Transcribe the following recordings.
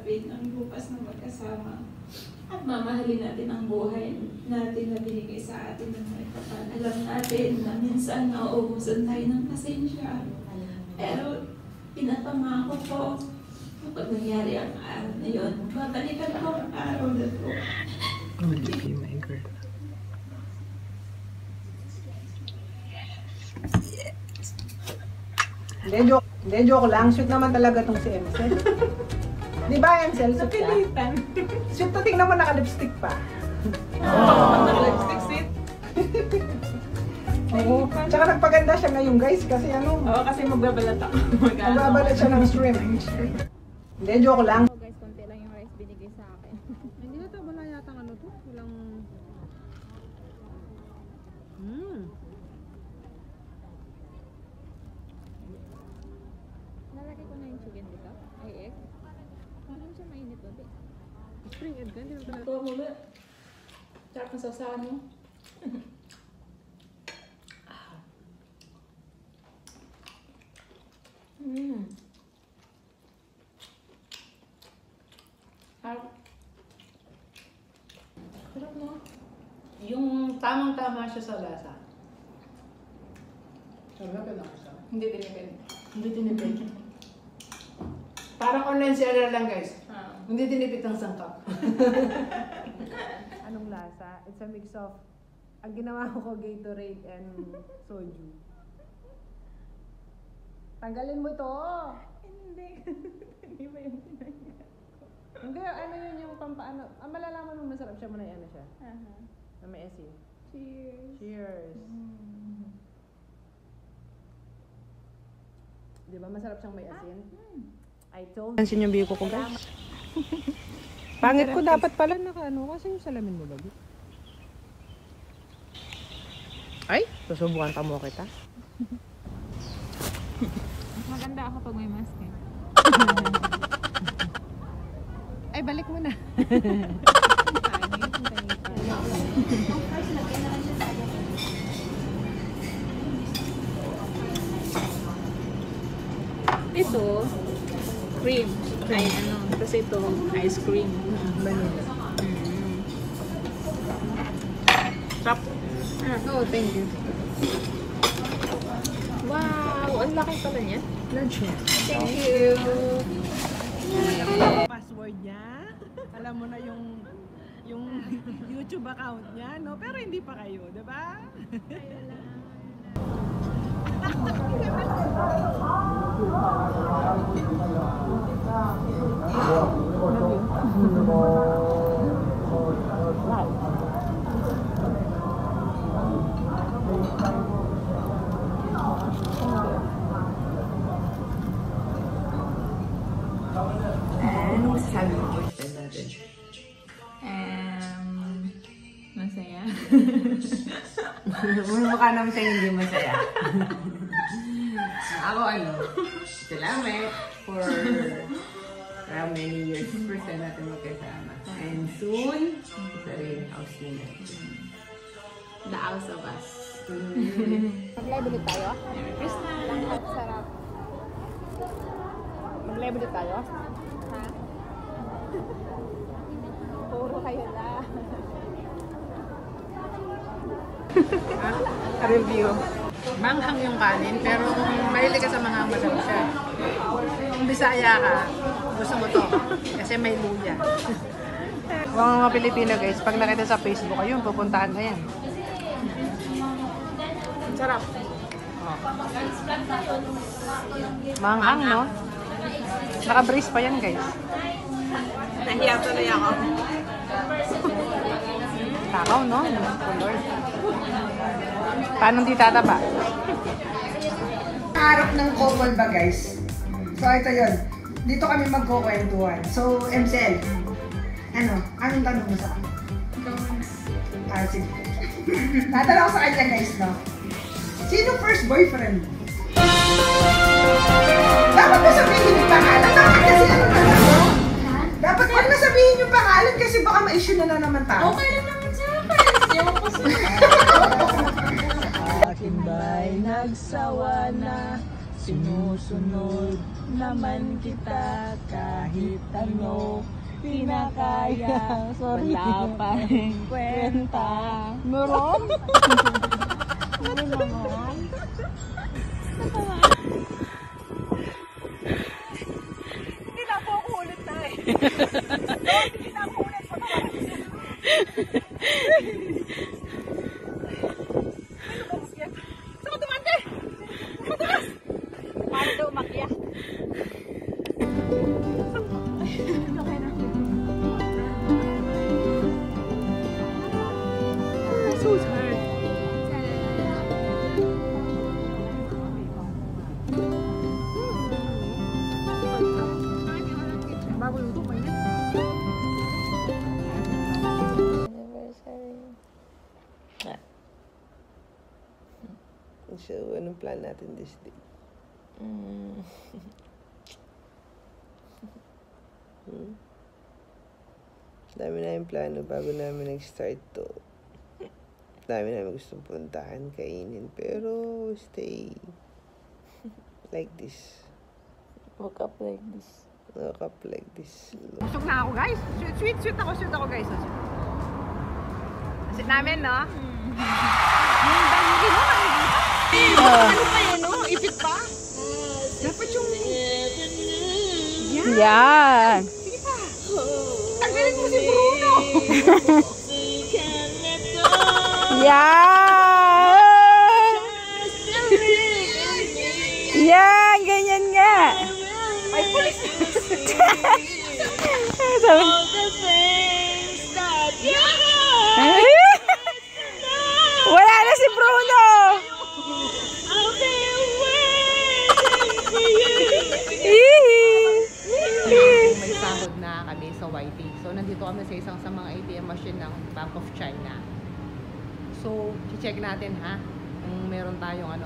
harapin ang bukas na magkasama. At mamahalin natin ang buhay natin na binigay sa atin ng may kapal. Alam natin na minsan nauubusan tayo ng pasensya. Pero pinapamako ko kapag nangyari ang araw na yun, babalikan ko ang araw na to. My girl. Hindi, joke lang. Sweet naman talaga tong si Emsel. Di ba, Emsel? Sweet ka? Sweet to, tingnan mo naka-lipstick pa. Naka-lipstick sweet. Oo. Tsaka nagpaganda siya ngayon, guys. Kasi ano? Oo, kasi magbabalat ako. Magbabalat siya ng shrimp. Hindi, joke lang. So guys, konti lang yung rice binigay sa akin. Hindi na to, wala yata ano to. Walang... Nalagay ko na yung chicken dito. Ay, egg. Parang siya mainit ba, babe? Spring egg ka? Hindi na talaga. Ito mo ba? Sarap ang sasahan mo. Sarap no? Yung tamang-tama siya sa lasa. Sarap na siya. Hindi tinipid. Hindi tinipid. Parang online seller lang guys. Hindi tinipid ang sangkap. Anong lasa? It's a mix of... Ang ginawa ko Gatorade and soju. Tanggalin mo ito! Hindi. Hindi ba yung pinagyan? Hindi, ano yun yung pampaano. Malalaman mo masarap siya muna yung ano siya. Na may asin. Cheers. Cheers! Di ba masarap siyang may asin? I told you. Pansin yung biko ko guys. Pangit ko dapat pala naka ano kasi yung salamin mo bago. Ay, susubukan pa mo kita. Maganda ako pag may mask eh. Ay, balik mo na. Ito, cream. Ay ano, kasi ito, ice cream. Vanilla. Sarap. Oh, thank you. Wow, ang laki pala niya. Lunch niya. Thank you. Password niya. Alam mo na yung YouTube account niya, no? Pero hindi pa kayo, 'di ba? Ano masasabi mo boyfriend natin? Masaya. Mukha naman sa'yo hindi masaya. Ako ano, salamat for how many years first time natin magkasama. And soon, isa rin house nila. The house of us. Mag-live ulit tayo? Ang sarap. Mag-live ulit tayo? Ha? Puro kayo na. Review. Manghang yung kanin, pero kung mahilig ka sa manghang, masarap siya. Kung Bisaya ka, gusto mo to. Kasi may luya. Mga Pilipino guys, pag nakita sa Facebook ayun, pupuntahan na yan. Sarap. Manghang, no? Naka-brace pa yan guys. Nahiya tuloy ako. Takaw, no? Color. Paano di tataba? Harap ng couple ba guys? So ito yun. Dito kami magkukwentuhan. So MCL, anong tanong mo sa akin? Sige. Tatanong ko sa kanya guys, no? Sino first boyfriend? Dapat mo sabihin yung pangalan. Dapat kasi dapat wag na sabihin yung pangalan kasi baka ma-issue na naman tayo. Okay lang naman sa akin. Akin ba'y nagsawa na? Sinusunod naman kita kahit ano, pinakaya, wala pa rin kwenta. Meron? Ano naman? Hindi na po ako ulit na eh. Hindi na ako ulit. Saka tumante! Matulas! Paano daw umakyat? So tired. Bago luto pa yun. So, anong plan natin this day? Dami na yung plano bago namin nag-start to. Dami namin gustong puntahan, kainin, pero stay like this. Woke up like this. Woke up like this. Busog na ako, guys. Sweet ako, guys. Asit namin, no? Yung dami mo, ano pa yun, no? Ipit pa? Dapat yung... Yan! Sige pa! Tanggalin mo si Bruno! Yan! Yan! Ganyan nga! Ay, pulis! Wala na si Bruno! May sahod na kami sa YT. So, nandito kami sa isang sa mga ATM machine ng Bank of China. So, check natin ha. Kung meron tayong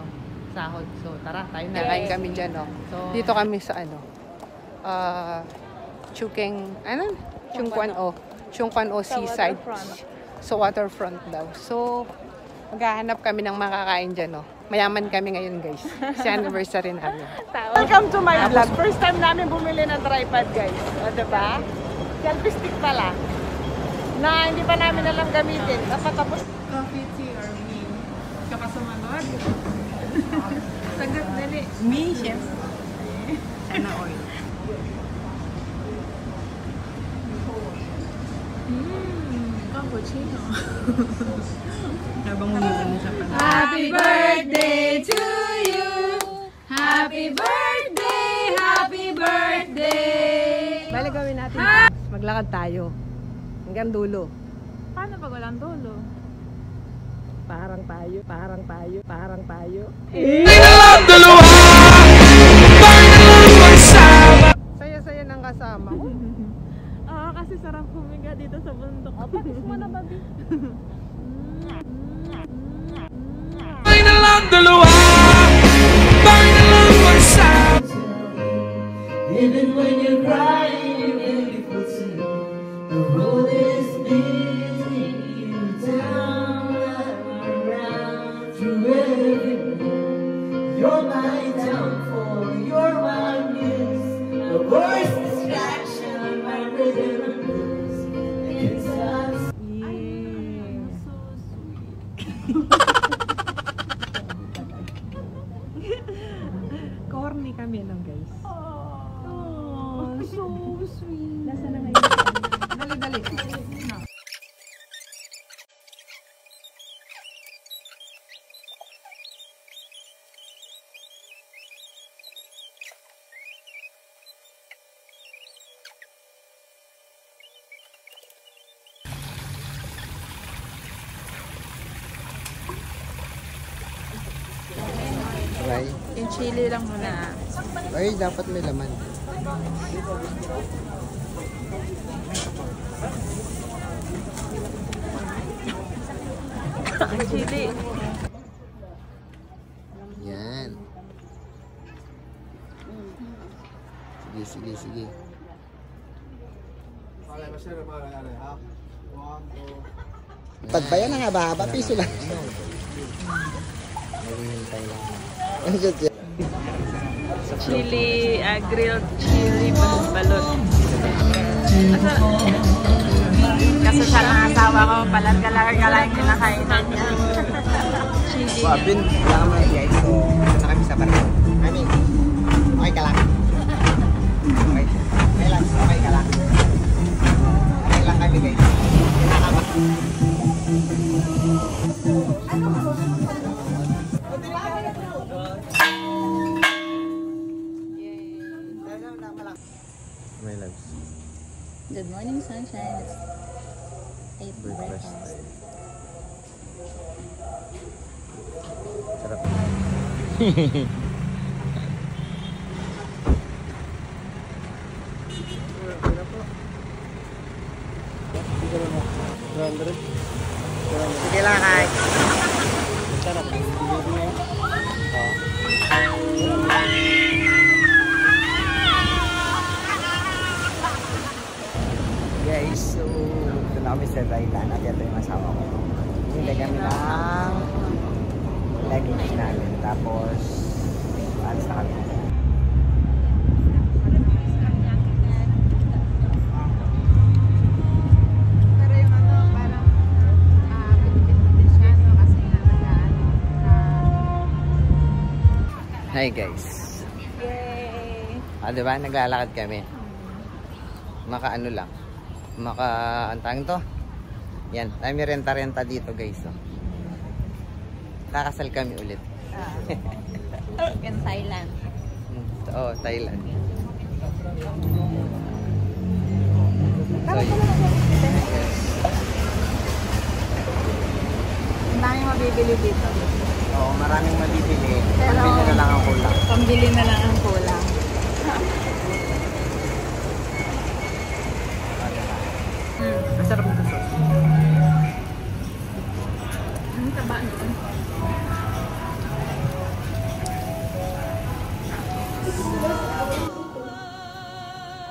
sahod. So, tara, tayo na. Kain kami dyan, no? So, dito kami sa Chungkwan O Seaside. So, waterfront daw. So, maghahanap kami ng makakain dyan, no? Mayaman kami ngayon, guys. Kasi anniversary namin. Welcome to my vlog. First time namin bumili ng tripod, guys. O, diba? Selfie stick pala. Na hindi pa namin alam gamitin. Dapat tapos. Coffee, tea, or me? Saka sumanod. Sagot, dali. Me, chef. Sana oil. Cappuccino. Habang umulan siya pa. Happy birthday to you! Happy birthday! Happy birthday! Bale gawin natin. Maglakad tayo. Hanggang dulo. Paano pag walang dulo? Parang tayo. Saya-saya ng kasama ko. Oo, kasi sarap humiga dito sa bundok. Patis mo na, babi. Even when you're crying, you're beautiful too. The road is beating you down and around through everything. You're my downfall, you're my muse, the worst distraction, my rhythm and blues. I can't stop. So sweet. Corny kami lang, guys. Oh, so sweet. Nasa na ngayon? Dali. Try. Yung chili lang muna. Ay, dapat may laman. Ang chili. Yan. Sige. Pagbayan na nga ba? Piso lang. Naghihintay lang. Chili, grilled chili balot. Kasi siya ng asawa ko, palarga-larga lang yung kinakainan niya. Chili. Bin, kailangan mo yung guys. So, na kami sa barko. Mami, okay ka lang? Okay. Okay lang, okay ka lang. Okay lang kami guys. Kinakamak. My loves. Good morning, sunshine. Let's eat breakfast. Sarap. Sige lang, Kai. Guys, so doon na kami sa Thailand at ito yung asawa ko. Hindi kami ng leggings namin. Tapos, alis na kami. Pero yung ano, parang Pilipino siya, no? Kasi nga Hi guys. Yay! Diba? Naglalakad kami. Maka-ano lang. Antang to. Yan. May renta-renta dito guys. No? Kakasal kami ulit. In Thailand. Oo, Thailand. So, Ang daming mabibili dito. oo, maraming mabibili. Pero- Pambili na lang ang kulang. Pambili na lang ang kulang. masarap na sauce. Ang taba nito.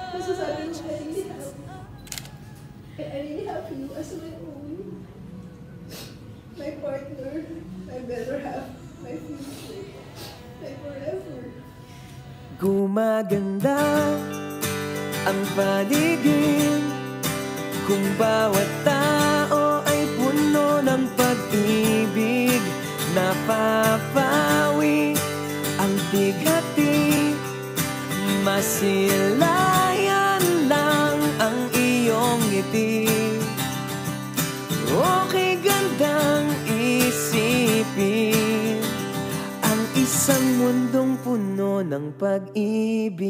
Masasabi ko, I really have you as my own. My partner, my better half, my future, my forever. Gumaganda ang paligid kung bawat tao ay puno ng pag-ibig. Napapawi ang bigati, masilayan lang ang iyong ngiti. Okay gandang isipin ang isang mundong puno ng pag-ibig.